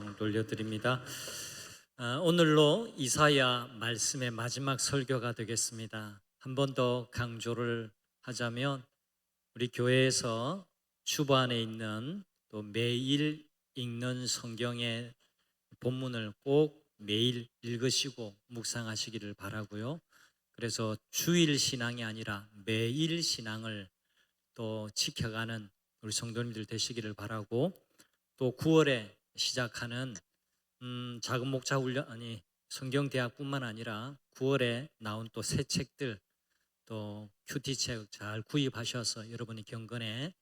영상 돌려드립니다. 오늘로 이사야 말씀의 마지막 설교가 되겠습니다. 한 번 더 강조를 하자면 우리 교회에서 주반에 있는 또 매일 읽는 성경의 본문을 꼭 매일 읽으시고 묵상하시기를 바라고요. 그래서 주일 신앙이 아니라 매일 신앙을 또 지켜가는 우리 성도님들 되시기를 바라고, 또 9월에 시작하는 작은 목자 훈련, 아니 성경대학뿐만 아니라 9월에 나온 또 새 책들, 또 큐티책 잘 구입하셔서 여러분이 경건에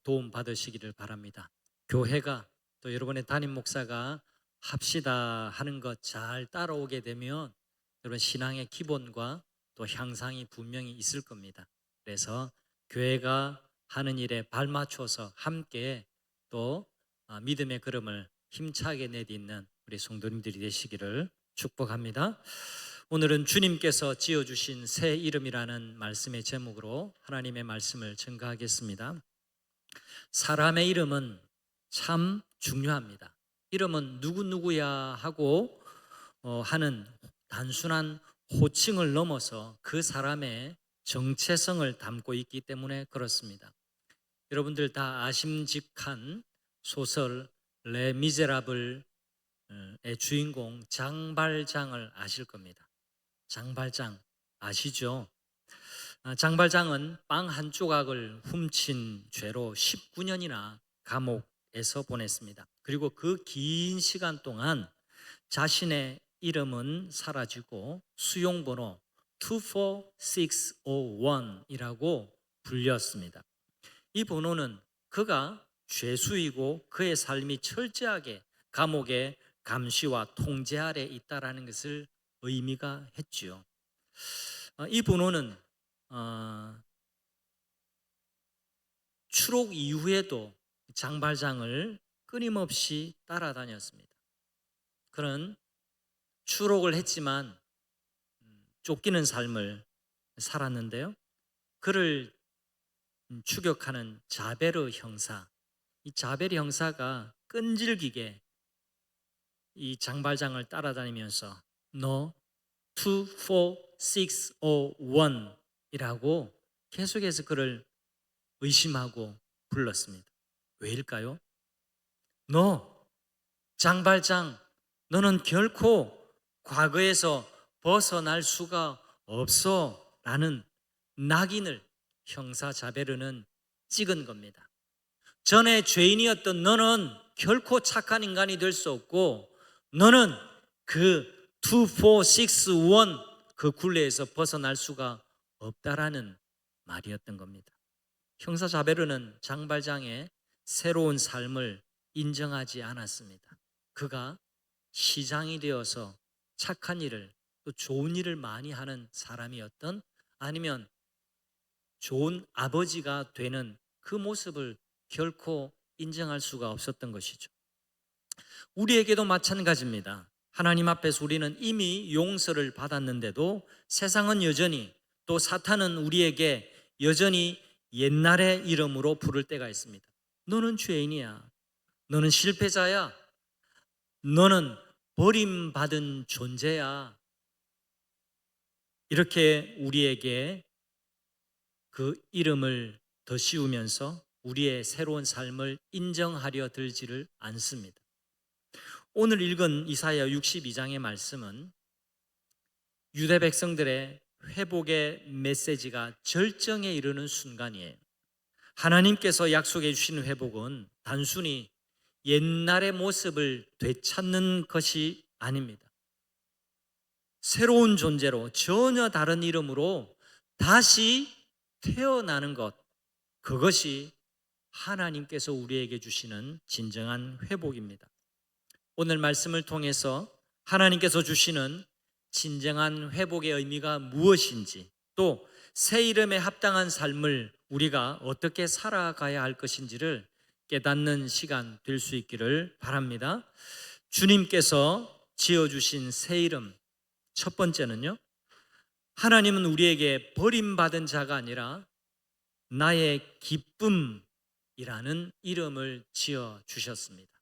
도움 받으시기를 바랍니다. 교회가 또 여러분의 담임 목사가 합시다 하는 것 잘 따라오게 되면 여러분 신앙의 기본과 또 향상이 분명히 있을 겁니다. 그래서 교회가 하는 일에 발맞춰서 함께 또 믿음의 걸음을 힘차게 내딛는 우리 성도님들이 되시기를 축복합니다. 오늘은 주님께서 지어주신 새 이름이라는 말씀의 제목으로 하나님의 말씀을 증거하겠습니다. 사람의 이름은 참 중요합니다. 이름은 누구누구야 하고 하는 단순한 호칭을 넘어서 그 사람의 정체성을 담고 있기 때문에 그렇습니다. 여러분들 다 아심직한 소설 레 미제라블의 주인공 장발장을 아실 겁니다. 장발장 아시죠? 장발장은 빵 한 조각을 훔친 죄로 19년이나 감옥에서 보냈습니다. 그리고 그 긴 시간 동안 자신의 이름은 사라지고 수용번호 24601이라고 불렸습니다. 이 번호는 그가 죄수이고 그의 삶이 철저하게 감옥의 감시와 통제 아래 있다라는 것을 의미가 했지요. 이 번호는 추록 이후에도 장발장을 끊임없이 따라다녔습니다. 그는 추록을 했지만 쫓기는 삶을 살았는데요. 그를 추격하는 자베르 형사, 이 자베르 형사가 끈질기게 이 장발장을 따라다니면서 너 24601이라고 계속해서 그를 의심하고 불렀습니다. 왜일까요? 너 장발장, 너는 결코 과거에서 벗어날 수가 없어 라는 낙인을 형사 자베르는 찍은 겁니다. 전에 죄인이었던 너는 결코 착한 인간이 될 수 없고 너는 그 2461 그 굴레에서 벗어날 수가 없다라는 말이었던 겁니다. 형사 자베르는 장발장의 새로운 삶을 인정하지 않았습니다. 그가 시장이 되어서 착한 일을 또 좋은 일을 많이 하는 사람이었던, 아니면 좋은 아버지가 되는 그 모습을 결코 인정할 수가 없었던 것이죠. 우리에게도 마찬가지입니다. 하나님 앞에서 우리는 이미 용서를 받았는데도 세상은 여전히, 또 사탄은 우리에게 여전히 옛날의 이름으로 부를 때가 있습니다. 너는 죄인이야. 너는 실패자야. 너는 버림받은 존재야. 이렇게 우리에게 그 이름을 더 씌우면서 우리의 새로운 삶을 인정하려 들지를 않습니다. 오늘 읽은 이사야 62장의 말씀은 유대 백성들의 회복의 메시지가 절정에 이르는 순간이에요. 하나님께서 약속해 주신 회복은 단순히 옛날의 모습을 되찾는 것이 아닙니다. 새로운 존재로 전혀 다른 이름으로 다시 태어나는 것, 그것이 하나님께서 우리에게 주시는 진정한 회복입니다. 오늘 말씀을 통해서 하나님께서 주시는 진정한 회복의 의미가 무엇인지, 또 새 이름에 합당한 삶을 우리가 어떻게 살아가야 할 것인지를 깨닫는 시간 될 수 있기를 바랍니다. 주님께서 지어주신 새 이름, 첫 번째는요, 하나님은 우리에게 버림받은 자가 아니라 나의 기쁨이라는 이름을 지어주셨습니다.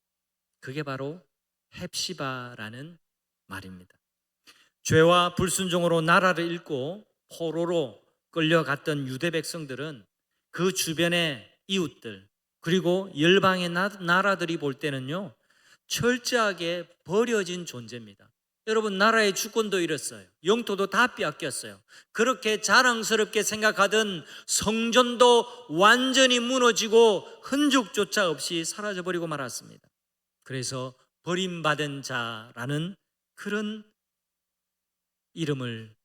그게 바로 헵시바라는 말입니다. 죄와 불순종으로 나라를 잃고 포로로 끌려갔던 유대 백성들은 그 주변의 이웃들 그리고 열방의 나라들이 볼 때는요, 철저하게 버려진 존재입니다. 여러분, 나라의 주권도 잃었어요. 영토도 다 빼앗겼어요. 그렇게 자랑스럽게 생각하던 성전도 완전히 무너지고 흔적조차 없이 사라져버리고 말았습니다. 그래서 버림받은 자라는 그런 이름을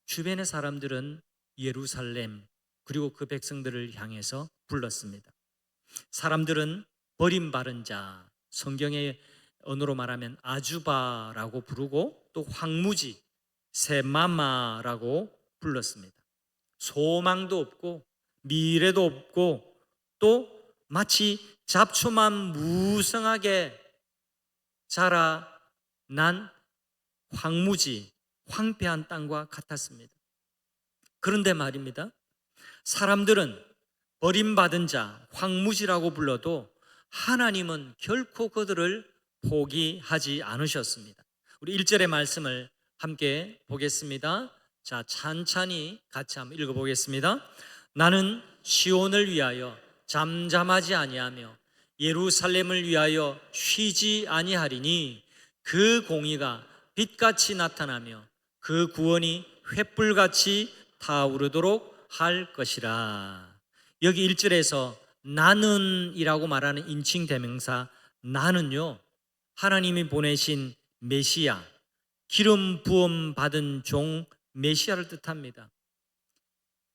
주변의 사람들은 예루살렘 그리고 그 백성들을 향해서 불렀습니다. 사람들은 버림받은 자, 성경의 언어로 말하면 아주바라고 부르고 또 황무지, 세마마라고 불렀습니다. 소망도 없고 미래도 없고 또 마치 잡초만 무성하게 자라난 황무지, 황폐한 땅과 같았습니다. 그런데 말입니다, 사람들은 버림받은 자, 황무지라고 불러도 하나님은 결코 그들을 포기하지 않으셨습니다. 우리 1절의 말씀을 함께 보겠습니다. 자, 찬찬히 같이 한번 읽어보겠습니다. 나는 시온을 위하여 잠잠하지 아니하며 예루살렘을 위하여 쉬지 아니하리니 그 공의가 빛같이 나타나며 그 구원이 횃불같이 타오르도록 할 것이라. 여기 1절에서 나는이라고 말하는 인칭 대명사 나는요, 하나님이 보내신 메시아, 기름 부음 받은 종 메시아를 뜻합니다.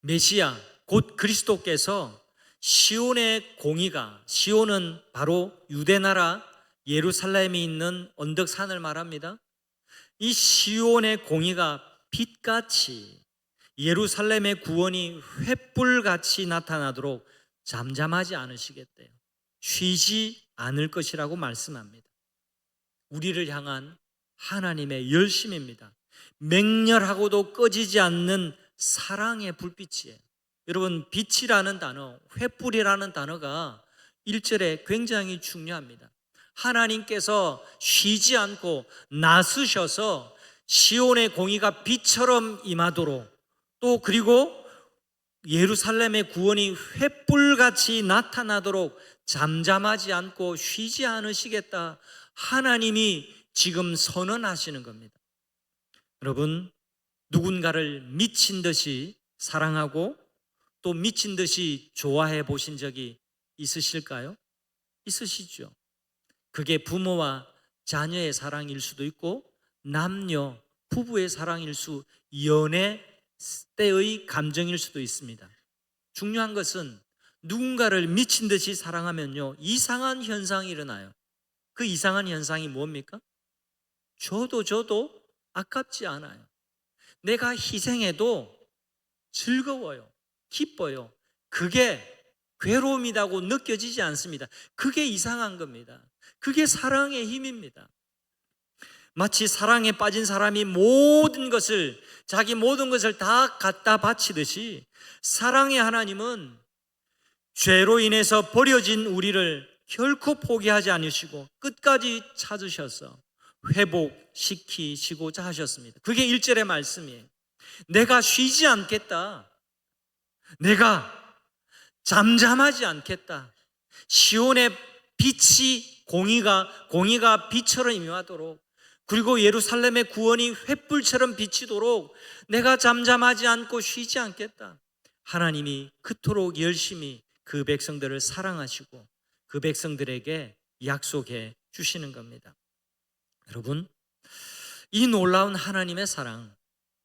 메시아, 곧 그리스도께서 시온의 공의가, 시온은 바로 유대나라 예루살렘이 있는 언덕산을 말합니다. 이 시온의 공의가 빛같이, 예루살렘의 구원이 횃불같이 나타나도록 잠잠하지 않으시겠대요. 쉬지 않을 것이라고 말씀합니다. 우리를 향한 하나님의 열심입니다. 맹렬하고도 꺼지지 않는 사랑의 불빛이에요. 여러분, 빛이라는 단어, 횃불이라는 단어가 1절에 굉장히 중요합니다. 하나님께서 쉬지 않고 나서셔서 시온의 공의가 빛처럼 임하도록, 또 그리고 예루살렘의 구원이 횃불같이 나타나도록 잠잠하지 않고 쉬지 않으시겠다, 하나님이 지금 선언하시는 겁니다. 여러분, 누군가를 미친 듯이 사랑하고 또 미친 듯이 좋아해 보신 적이 있으실까요? 있으시죠. 그게 부모와 자녀의 사랑일 수도 있고 남녀, 부부의 사랑일 수, 연애 때의 감정일 수도 있습니다. 중요한 것은 누군가를 미친 듯이 사랑하면요, 이상한 현상이 일어나요. 그 이상한 현상이 뭡니까? 저도 아깝지 않아요. 내가 희생해도 즐거워요. 기뻐요. 그게 괴로움이라고 느껴지지 않습니다. 그게 이상한 겁니다. 그게 사랑의 힘입니다. 마치 사랑에 빠진 사람이 자기 모든 것을 다 갖다 바치듯이 사랑의 하나님은 죄로 인해서 버려진 우리를 결코 포기하지 않으시고 끝까지 찾으셔서 회복시키시고자 하셨습니다. 그게 1절의 말씀이에요. 내가 쉬지 않겠다. 내가 잠잠하지 않겠다. 시온의 빛이 공의가 빛처럼 임하도록, 그리고 예루살렘의 구원이 횃불처럼 비치도록 내가 잠잠하지 않고 쉬지 않겠다. 하나님이 그토록 열심히 그 백성들을 사랑하시고 그 백성들에게 약속해 주시는 겁니다. 여러분, 이 놀라운 하나님의 사랑,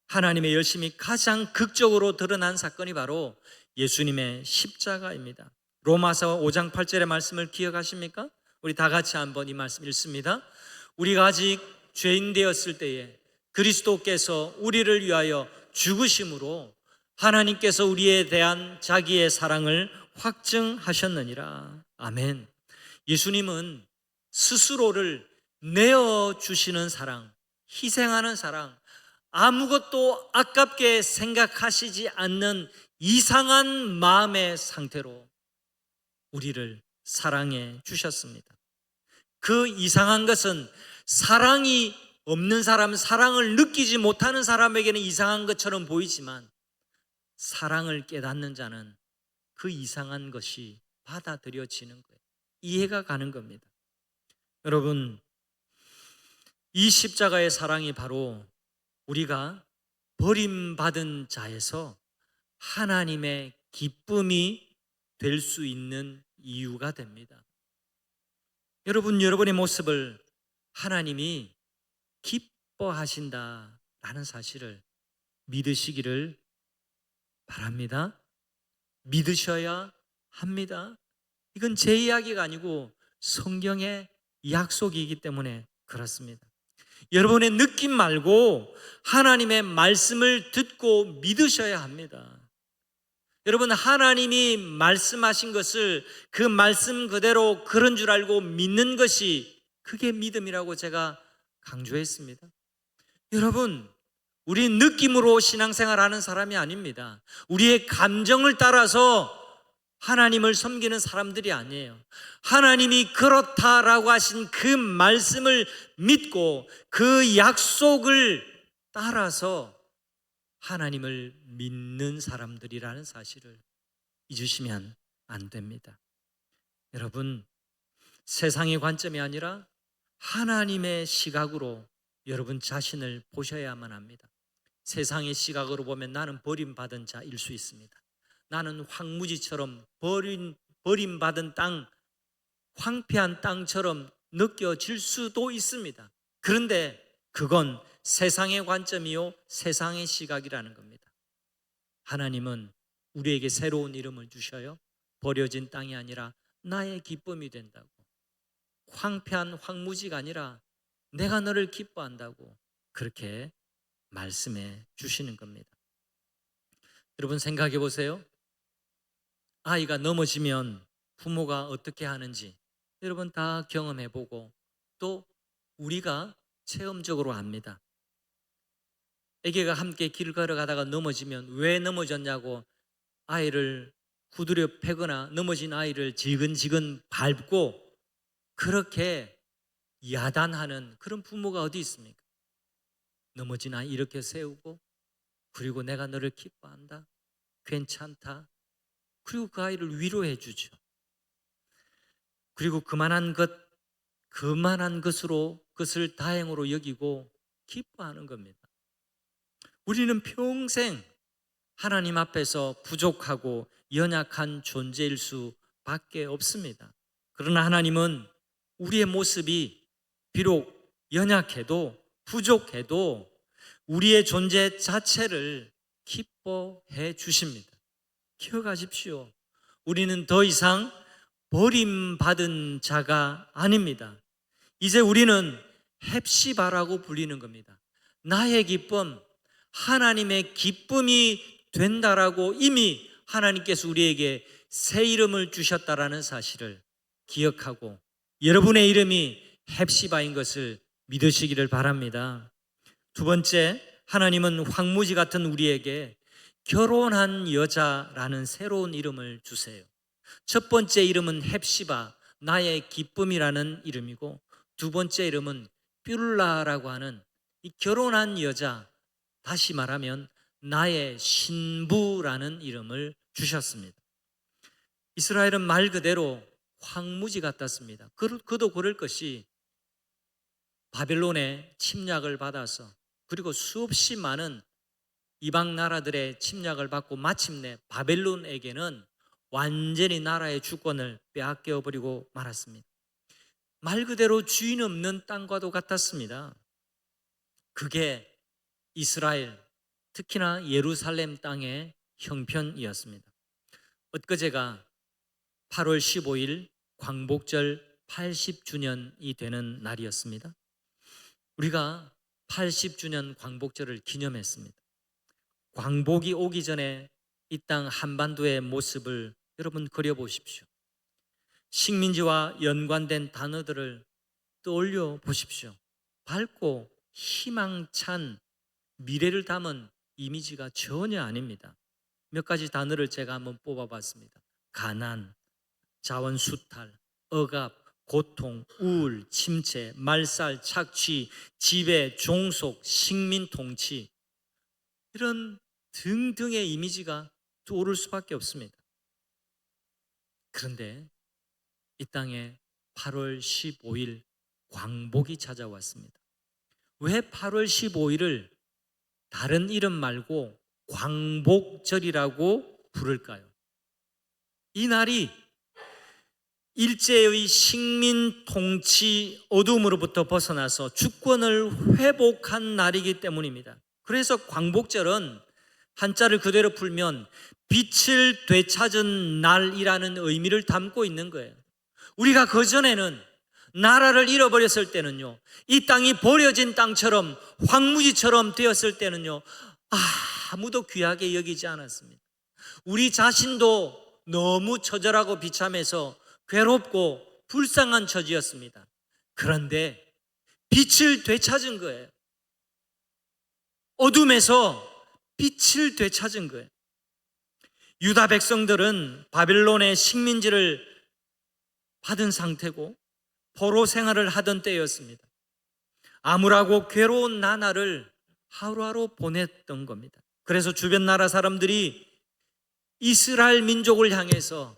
하나님의 열심이 가장 극적으로 드러난 사건이 바로 예수님의 십자가입니다. 로마서 5장 8절의 말씀을 기억하십니까? 우리 다 같이 한번 이 말씀 읽습니다. 우리가 아직 죄인 되었을 때에 그리스도께서 우리를 위하여 죽으심으로 하나님께서 우리에 대한 자기의 사랑을 확증하셨느니라. 아멘. 예수님은 스스로를 내어주시는 사랑, 희생하는 사랑, 아무것도 아깝게 생각하시지 않는 이상한 마음의 상태로 우리를 사랑해 주셨습니다. 그 이상한 것은 사랑이 없는 사람, 사랑을 느끼지 못하는 사람에게는 이상한 것처럼 보이지만 사랑을 깨닫는 자는 그 이상한 것이 받아들여지는 거예요. 이해가 가는 겁니다. 여러분, 이 십자가의 사랑이 바로 우리가 버림받은 자에서 하나님의 기쁨이 될 수 있는 이유가 됩니다. 여러분, 여러분의 모습을 하나님이 기뻐하신다라는 사실을 믿으시기를 바랍니다. 믿으셔야 합니다. 이건 제 이야기가 아니고 성경의 약속이기 때문에 그렇습니다. 여러분의 느낌 말고 하나님의 말씀을 듣고 믿으셔야 합니다. 여러분, 하나님이 말씀하신 것을 그 말씀 그대로 그런 줄 알고 믿는 것이 그게 믿음이라고 제가 강조했습니다. 여러분, 우리 느낌으로 신앙생활하는 사람이 아닙니다. 우리의 감정을 따라서 하나님을 섬기는 사람들이 아니에요. 하나님이 그렇다라고 하신 그 말씀을 믿고 그 약속을 따라서 하나님을 믿는 사람들이라는 사실을 잊으시면 안 됩니다. 여러분, 세상의 관점이 아니라 하나님의 시각으로 여러분 자신을 보셔야만 합니다. 세상의 시각으로 보면 나는 버림받은 자일 수 있습니다. 나는 황무지처럼 버림받은 땅, 황폐한 땅처럼 느껴질 수도 있습니다. 그런데 그건 세상의 관점이요, 세상의 시각이라는 겁니다. 하나님은 우리에게 새로운 이름을 주셔요. 버려진 땅이 아니라 나의 기쁨이 된다고. 황폐한 황무지가 아니라 내가 너를 기뻐한다고 그렇게 말씀해 주시는 겁니다. 여러분, 생각해 보세요. 아이가 넘어지면 부모가 어떻게 하는지 여러분 다 경험해 보고 또 우리가 체험적으로 압니다. 아기가 함께 길을 걸어가다가 넘어지면 왜 넘어졌냐고 아이를 구두려 패거나 넘어진 아이를 지근지근 밟고 그렇게 야단하는 그런 부모가 어디 있습니까? 넘어진 아이 이렇게 세우고 그리고 내가 너를 기뻐한다, 괜찮다, 그리고 그 아이를 위로해 주죠. 그리고 그만한 것으로 그것을 다행으로 여기고 기뻐하는 겁니다. 우리는 평생 하나님 앞에서 부족하고 연약한 존재일 수밖에 없습니다. 그러나 하나님은 우리의 모습이 비록 연약해도 부족해도 우리의 존재 자체를 기뻐해 주십니다. 기억하십시오. 우리는 더 이상 버림받은 자가 아닙니다. 이제 우리는 헵시바라고 불리는 겁니다. 나의 기쁨, 하나님의 기쁨이 된다라고 이미 하나님께서 우리에게 새 이름을 주셨다라는 사실을 기억하고 여러분의 이름이 헵시바인 것을 믿으시기를 바랍니다. 두 번째, 하나님은 황무지 같은 우리에게 결혼한 여자라는 새로운 이름을 주세요. 첫 번째 이름은 헵시바, 나의 기쁨이라는 이름이고 두 번째 이름은 뷸라라고 하는 이 결혼한 여자, 다시 말하면 나의 신부라는 이름을 주셨습니다. 이스라엘은 말 그대로 황무지 같았습니다. 그도 그럴 것이 바벨론의 침략을 받아서 그리고 수없이 많은 이방 나라들의 침략을 받고 마침내 바벨론에게는 완전히 나라의 주권을 빼앗겨 버리고 말았습니다. 말 그대로 주인 없는 땅과도 같았습니다. 그게 이스라엘, 특히나 예루살렘 땅의 형편이었습니다. 엊그제가 8월 15일 광복절 80주년이 되는 날이었습니다. 우리가 80주년 광복절을 기념했습니다. 광복이 오기 전에 이 땅 한반도의 모습을 여러분 그려보십시오. 식민지와 연관된 단어들을 떠올려 보십시오. 밝고 희망찬 미래를 담은 이미지가 전혀 아닙니다. 몇 가지 단어를 제가 한번 뽑아봤습니다. 가난, 자원수탈, 억압, 고통, 우울, 침체, 말살, 착취, 지배, 종속, 식민 통치, 이런 등등의 이미지가 떠오를 수밖에 없습니다. 그런데 이 땅에 8월 15일 광복이 찾아왔습니다. 왜 8월 15일을 다른 이름 말고 광복절이라고 부를까요? 이 날이 일제의 식민 통치 어둠으로부터 벗어나서 주권을 회복한 날이기 때문입니다. 그래서 광복절은 한자를 그대로 풀면 빛을 되찾은 날이라는 의미를 담고 있는 거예요. 우리가 그전에는 나라를 잃어버렸을 때는요, 이 땅이 버려진 땅처럼 황무지처럼 되었을 때는요, 아무도 귀하게 여기지 않았습니다. 우리 자신도 너무 처절하고 비참해서 괴롭고 불쌍한 처지였습니다. 그런데 빛을 되찾은 거예요. 어둠에서 빛을 되찾은 거예요. 유다 백성들은 바벨론의 식민지를 받은 상태고 포로 생활을 하던 때였습니다. 암울하고 괴로운 나날을 하루하루 보냈던 겁니다. 그래서 주변 나라 사람들이 이스라엘 민족을 향해서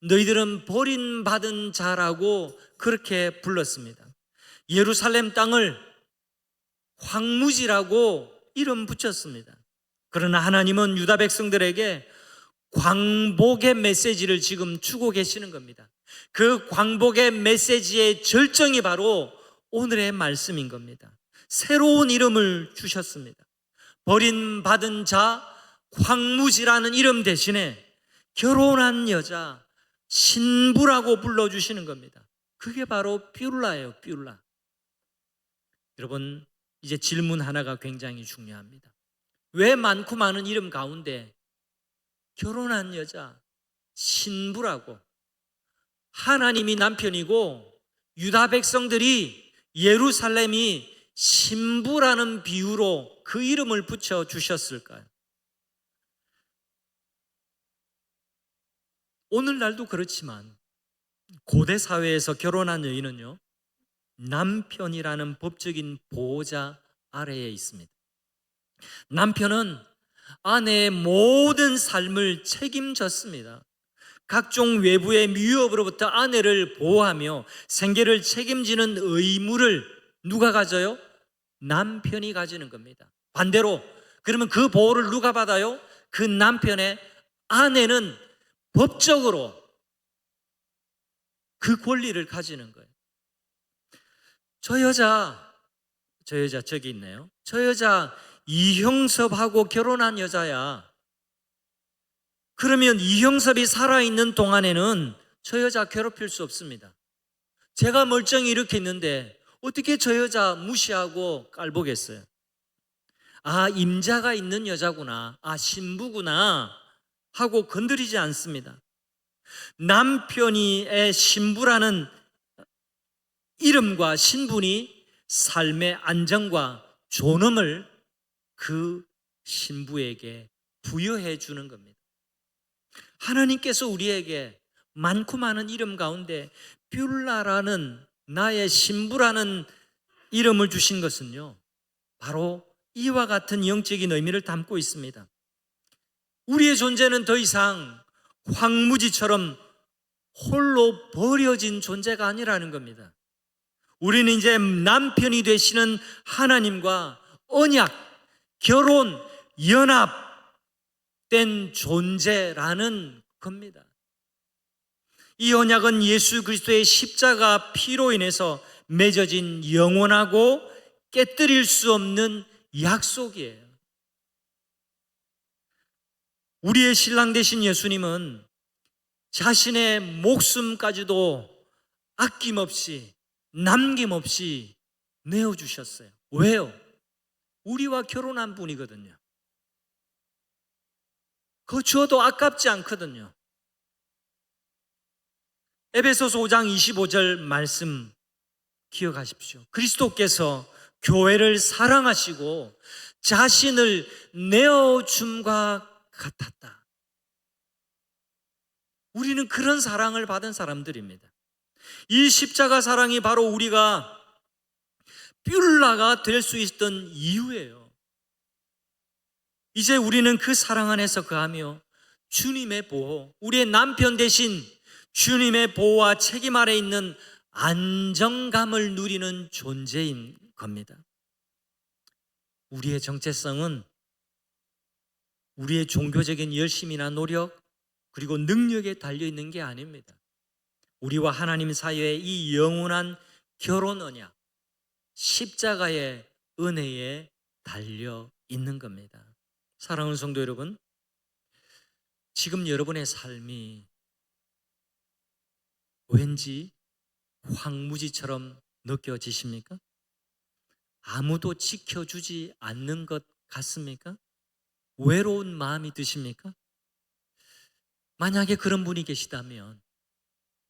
너희들은 버림받은 자라고 그렇게 불렀습니다. 예루살렘 땅을 황무지라고 이름 붙였습니다. 그러나 하나님은 유다 백성들에게 광복의 메시지를 지금 주고 계시는 겁니다. 그 광복의 메시지의 절정이 바로 오늘의 말씀인 겁니다. 새로운 이름을 주셨습니다. 버림받은 자, 황무지라는 이름 대신에 결혼한 여자, 신부라고 불러주시는 겁니다. 그게 바로 뷸라예요, 뷸라. 여러분, 이제 질문 하나가 굉장히 중요합니다. 왜 많고 많은 이름 가운데 결혼한 여자, 신부라고, 하나님이 남편이고 유다 백성들이 예루살렘이 신부라는 비유로 그 이름을 붙여 주셨을까요? 오늘날도 그렇지만 고대 사회에서 결혼한 여인은요, 남편이라는 법적인 보호자 아래에 있습니다. 남편은 아내의 모든 삶을 책임졌습니다. 각종 외부의 위협으로부터 아내를 보호하며 생계를 책임지는 의무를 누가 가져요? 남편이 가지는 겁니다. 반대로 그러면 그 보호를 누가 받아요? 그 남편의 아내는 법적으로 그 권리를 가지는 거예요. 저 여자 저기 있네요. 저 여자 이형섭하고 결혼한 여자야. 그러면 이형섭이 살아있는 동안에는 저 여자 괴롭힐 수 없습니다. 제가 멀쩡히 이렇게 있는데 어떻게 저 여자 무시하고 깔보겠어요? 임자가 있는 여자구나, 신부구나 하고 건드리지 않습니다. 남편이의 신부라는 이름과 신분이 삶의 안정과 존엄을 그 신부에게 부여해 주는 겁니다. 하나님께서 우리에게 많고 많은 이름 가운데 뷸라라는 나의 신부라는 이름을 주신 것은요, 바로 이와 같은 영적인 의미를 담고 있습니다. 우리의 존재는 더 이상 황무지처럼 홀로 버려진 존재가 아니라는 겁니다. 우리는 이제 남편이 되시는 하나님과 언약, 결혼, 연합된 존재라는 겁니다. 이 언약은 예수 그리스도의 십자가 피로 인해서 맺어진 영원하고 깨뜨릴 수 없는 약속이에요. 우리의 신랑 되신 예수님은 자신의 목숨까지도 아낌없이 남김없이 내어주셨어요. 왜요? 우리와 결혼한 분이거든요. 그거 주어도 아깝지 않거든요. 에베소서 5장 25절 말씀 기억하십시오. 그리스도께서 교회를 사랑하시고 자신을 내어줌과 같았다. 우리는 그런 사랑을 받은 사람들입니다. 이 십자가 사랑이 바로 우리가 뷸라가 될 수 있던 이유예요. 이제 우리는 그 사랑 안에서 거하며 주님의 보호, 우리의 남편 대신 주님의 보호와 책임 아래 있는 안정감을 누리는 존재인 겁니다. 우리의 정체성은 우리의 종교적인 열심이나 노력 그리고 능력에 달려있는 게 아닙니다. 우리와 하나님 사이의 이 영원한 결혼 언약, 십자가의 은혜에 달려있는 겁니다. 사랑하는 성도 여러분, 지금 여러분의 삶이 왠지 황무지처럼 느껴지십니까? 아무도 지켜주지 않는 것 같습니까? 외로운 마음이 드십니까? 만약에 그런 분이 계시다면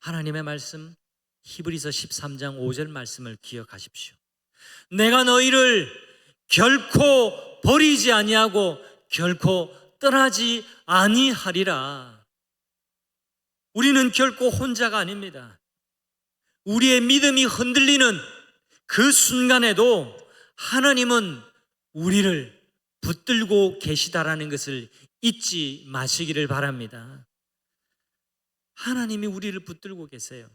하나님의 말씀 히브리서 13장 5절 말씀을 기억하십시오. 내가 너희를 결코 버리지 아니하고 결코 떠나지 아니하리라. 우리는 결코 혼자가 아닙니다. 우리의 믿음이 흔들리는 그 순간에도 하나님은 우리를 붙들고 계시다라는 것을 잊지 마시기를 바랍니다. 하나님이 우리를 붙들고 계세요.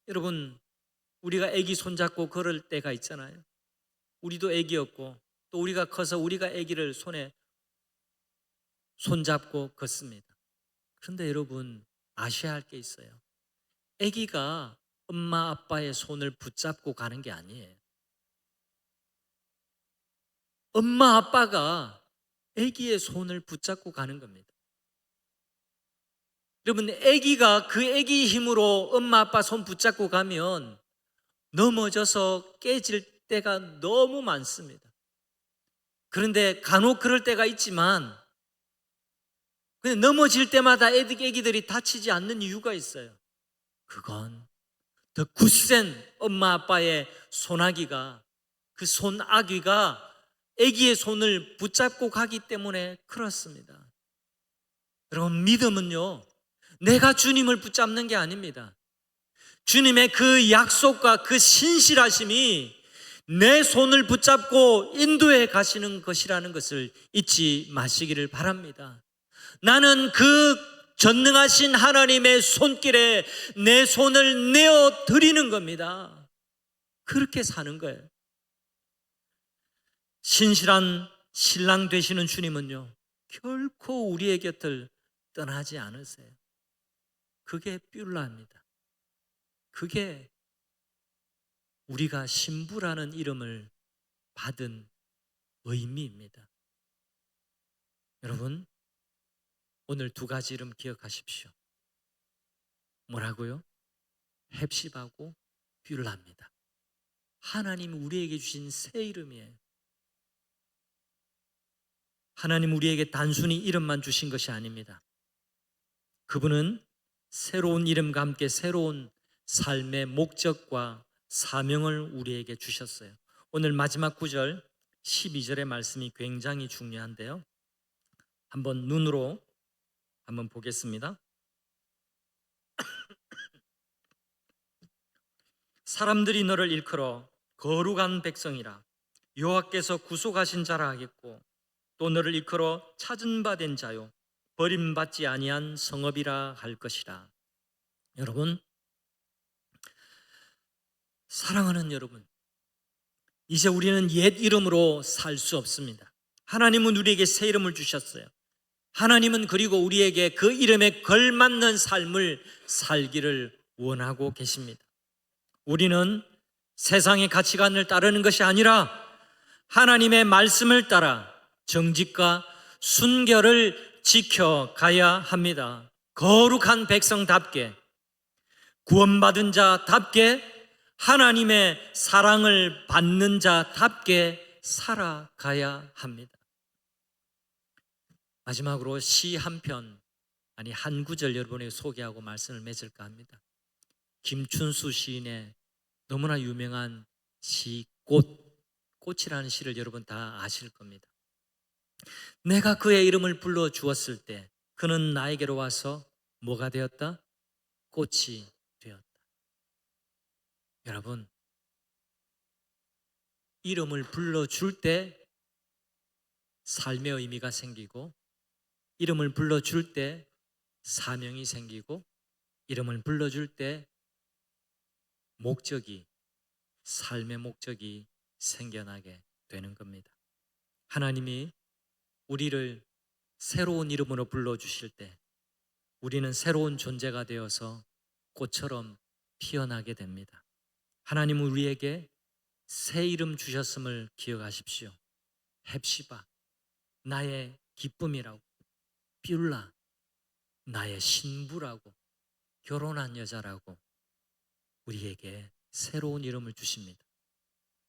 여러분, 우리가 아기 손잡고 걸을 때가 있잖아요. 우리도 아기였고 또 우리가 커서 우리가 아기를 손에 손잡고 걷습니다. 그런데 여러분, 아셔야 할 게 있어요. 아기가 엄마 아빠의 손을 붙잡고 가는 게 아니에요. 엄마 아빠가 아기의 손을 붙잡고 가는 겁니다. 여러분, 아기가 그 아기 힘으로 엄마 아빠 손 붙잡고 가면 넘어져서 깨질 때가 너무 많습니다. 그런데 간혹 그럴 때가 있지만 그냥 넘어질 때마다 아기들이 다치지 않는 이유가 있어요. 그건 더 굳센 엄마 아빠의 손아귀가, 그 손아귀가 아기의 손을 붙잡고 가기 때문에 그렇습니다. 여러분, 믿음은요, 내가 주님을 붙잡는 게 아닙니다. 주님의 그 약속과 그 신실하심이 내 손을 붙잡고 인도해 가시는 것이라는 것을 잊지 마시기를 바랍니다. 나는 그 전능하신 하나님의 손길에 내 손을 내어 드리는 겁니다. 그렇게 사는 거예요. 신실한 신랑 되시는 주님은요, 결코 우리의 곁을 떠나지 않으세요. 그게 뷸라입니다. 그게 우리가 신부라는 이름을 받은 의미입니다. 여러분, 오늘 두 가지 이름 기억하십시오. 뭐라고요? 헵시바고 뷸라입니다. 하나님 우리에게 주신 새 이름이에요. 하나님 우리에게 단순히 이름만 주신 것이 아닙니다. 그분은 새로운 이름과 함께 새로운 삶의 목적과 사명을 우리에게 주셨어요. 오늘 마지막 9절 12절의 말씀이 굉장히 중요한데요, 한번 눈으로 한번 보겠습니다. 사람들이 너를 일컬어 거룩한 백성이라 여호와께서 구속하신 자라 하겠고, 또 너를 일컬어 찾은 바 된 자요 버림받지 아니한 성읍이라 할 것이라. 여러분, 사랑하는 여러분, 이제 우리는 옛 이름으로 살 수 없습니다. 하나님은 우리에게 새 이름을 주셨어요. 하나님은 그리고 우리에게 그 이름에 걸맞는 삶을 살기를 원하고 계십니다. 우리는 세상의 가치관을 따르는 것이 아니라 하나님의 말씀을 따라 정직과 순결을 지켜가야 합니다. 거룩한 백성답게, 구원받은 자답게, 하나님의 사랑을 받는 자답게 살아가야 합니다. 마지막으로 시 한 편, 아니 한 구절 여러분에게 소개하고 말씀을 맺을까 합니다. 김춘수 시인의 너무나 유명한 시 꽃이라는 시를 여러분 다 아실 겁니다. 내가 그의 이름을 불러 주었을 때 그는 나에게로 와서 뭐가 되었다? 꽃이 되었다. 여러분, 이름을 불러줄 때 삶의 의미가 생기고, 이름을 불러줄 때 사명이 생기고, 이름을 불러줄 때 목적이, 삶의 목적이 생겨나게 되는 겁니다. 하나님이 우리를 새로운 이름으로 불러주실 때 우리는 새로운 존재가 되어서 꽃처럼 피어나게 됩니다. 하나님은 우리에게 새 이름 주셨음을 기억하십시오. 헵시바, 나의 기쁨이라고, 뷸라, 나의 신부라고, 결혼한 여자라고 우리에게 새로운 이름을 주십니다.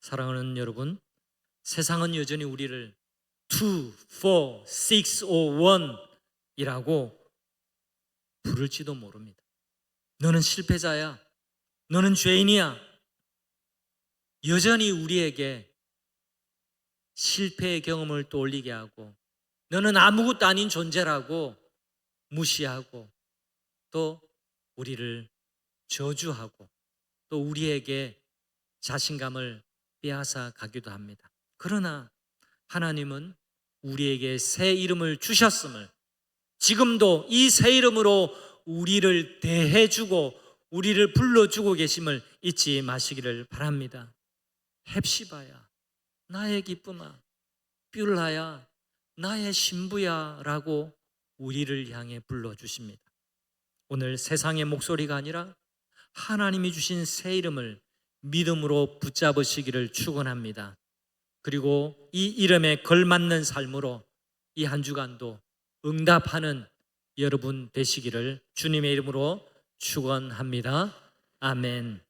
사랑하는 여러분, 세상은 여전히 우리를 2, 4, 6, 5, 1이라고 부를지도 모릅니다. 너는 실패자야, 너는 죄인이야. 여전히 우리에게 실패의 경험을 떠올리게 하고, 너는 아무것도 아닌 존재라고 무시하고, 또 우리를 저주하고, 또 우리에게 자신감을 빼앗아 가기도 합니다. 그러나 하나님은 우리에게 새 이름을 주셨음을, 지금도 이 새 이름으로 우리를 대해주고 우리를 불러주고 계심을 잊지 마시기를 바랍니다. 헵시바야, 나의 기쁨아, 뷸라야, 나의 신부야 라고 우리를 향해 불러주십니다. 오늘 세상의 목소리가 아니라 하나님이 주신 새 이름을 믿음으로 붙잡으시기를 축원합니다. 그리고 이 이름에 걸맞는 삶으로 이 한 주간도 응답하는 여러분 되시기를 주님의 이름으로 축원합니다. 아멘.